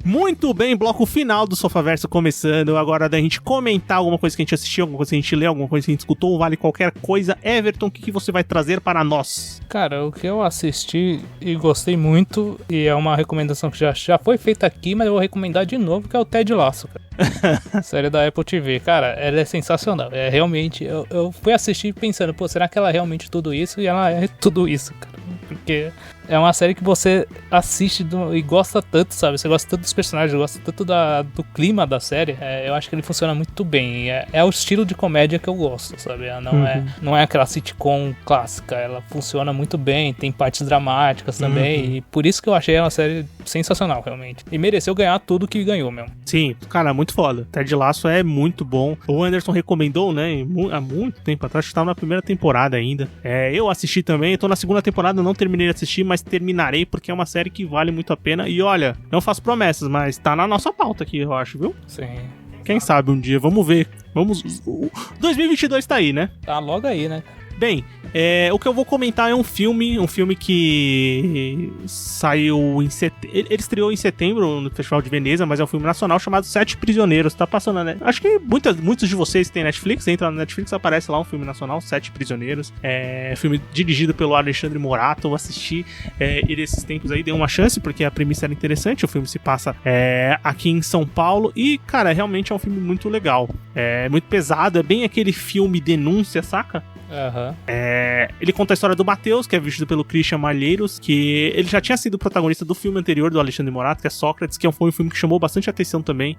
Muito bem, bloco final do Sofaverso começando. Agora da gente comentar alguma coisa que a gente assistiu, alguma coisa que a gente leu, alguma coisa que a gente escutou, vale qualquer coisa. Everton, o que você vai trazer para nós? Cara, o que eu assisti e gostei muito, e é uma recomendação que já foi feita aqui, mas eu vou recomendar de novo, que é o Ted Lasso, cara. Série da Apple TV. Cara, ela é sensacional. É realmente, eu fui assistir pensando, pô, será que ela é realmente tudo isso? E ela é tudo isso, cara. Porque é uma série que você assiste e gosta tanto, sabe? Você gosta tanto dos personagens, gosta tanto do clima da série. Eu acho que ele funciona muito bem. É o estilo de comédia que eu gosto, sabe? Ela não é aquela sitcom clássica. Ela funciona muito bem, tem partes dramáticas também. E por isso que eu achei ela uma série sensacional, realmente. E mereceu ganhar tudo que ganhou mesmo. Sim, cara, muito foda. Ted Lasso é muito bom. O Anderson recomendou, né? Há muito tempo atrás, que estava na primeira temporada ainda. Eu assisti também, eu tô na segunda temporada, não terminei de assistir, mas terminarei porque é uma série que vale muito a pena. E olha, não faço promessas, mas tá na nossa pauta aqui, eu acho, viu? Sim. Quem sabe um dia, vamos ver. 2022 tá aí, né? Tá logo aí, né? Bem, o que eu vou comentar é um filme que saiu em setembro. Ele estreou em setembro no Festival de Veneza, mas é um filme nacional chamado Sete Prisioneiros. Tá passando, né? Acho que muitos de vocês têm Netflix, entra na Netflix, aparece lá um filme nacional, Sete Prisioneiros. Filme dirigido pelo Alexandre Morato. Eu assisti ele esses tempos aí, dei uma chance, porque a premissa era interessante. O filme se passa aqui em São Paulo e, cara, realmente é um filme muito legal. É muito pesado, é bem aquele filme denúncia, saca? Uhum. Ele conta a história do Matheus, que é vestido pelo Christian Malheiros, que ele já tinha sido protagonista do filme anterior do Alexandre Morato, que é Sócrates, que foi um filme que chamou bastante atenção também.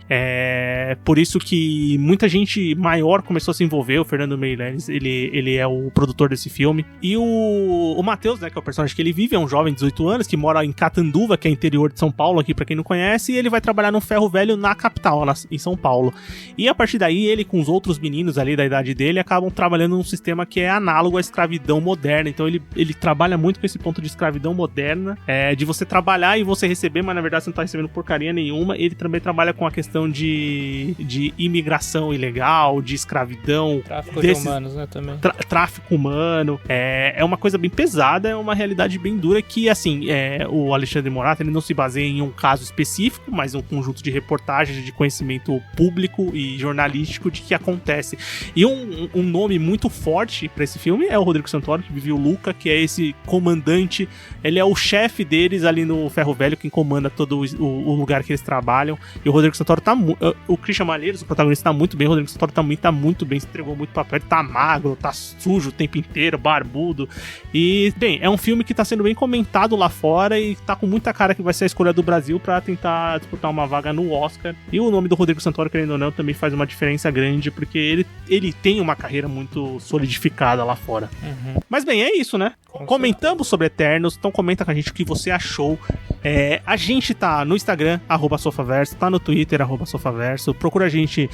Por isso que muita gente maior começou a se envolver. O Fernando Meirelles, ele é o produtor desse filme. E o Matheus, né, que é o personagem que ele vive, é um jovem de 18 anos, que mora em Catanduva, que é interior de São Paulo, aqui pra quem não conhece, e ele vai trabalhar no ferro velho na capital, em São Paulo. E a partir daí, ele com os outros meninos ali da idade dele, acabam trabalhando num sistema que é análogo à escravidão moderna. Então ele trabalha muito com esse ponto de escravidão moderna, de você trabalhar e você receber, mas na verdade você não tá recebendo porcaria nenhuma. Ele também trabalha com a questão de imigração ilegal, de escravidão, tráfico de humanos, né, também. Tráfico humano. É uma coisa bem pesada, é uma realidade bem dura que, assim, o Alexandre Morato, ele não se baseia em um caso específico, mas um conjunto de reportagens de conhecimento público e jornalístico de que acontece. E um nome muito forte pra esse filme é o Rodrigo Santoro, que vive o Luca, que é esse comandante, ele é o chefe deles ali no Ferro Velho, quem comanda todo o lugar que eles trabalham. E o Rodrigo Santoro o Christian Malheiros, o protagonista, tá muito bem. O Rodrigo Santoro também tá muito bem, se entregou muito papel, ele tá magro, tá sujo o tempo inteiro, barbudo. E, bem, é um filme que tá sendo bem comentado lá fora e tá com muita cara que vai ser a escolha do Brasil pra tentar disputar uma vaga no Oscar. E o nome do Rodrigo Santoro, querendo ou não, também faz uma diferença grande, porque ele tem uma carreira muito solidificada lá fora. Mas bem, é isso, né? Comentamos sobre Eternos, então comenta com a gente o que você achou. A gente tá no Instagram, @sofaverso, tá no Twitter, @sofaverso. Procura a gente.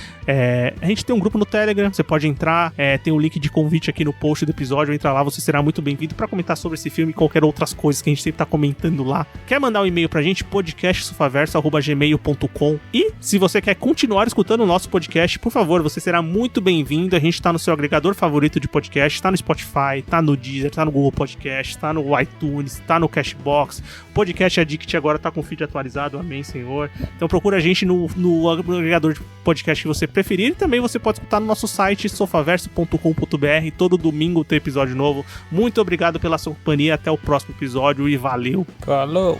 A gente tem um grupo no Telegram, você pode entrar, tem um link de convite aqui no post do episódio, entra lá, você será muito bem-vindo pra comentar sobre esse filme e qualquer outras coisas que a gente sempre tá comentando lá. Quer mandar um e-mail pra gente? podcastsofaverso@gmail.com. E se você quer continuar escutando o nosso podcast, por favor, você será muito bem-vindo. A gente tá no seu agregador favorito de podcast, tá no Spotify, tá no Deezer, tá no Google Podcast, tá no iTunes, tá no Cashbox. O Podcast Addict agora tá com o feed atualizado, amém, senhor. Então procura a gente no agregador de podcast que você preferir. E também você pode escutar no nosso site sofaverso.com.br. Todo domingo tem episódio novo. Muito obrigado pela sua companhia. Até o próximo episódio e valeu. Falou!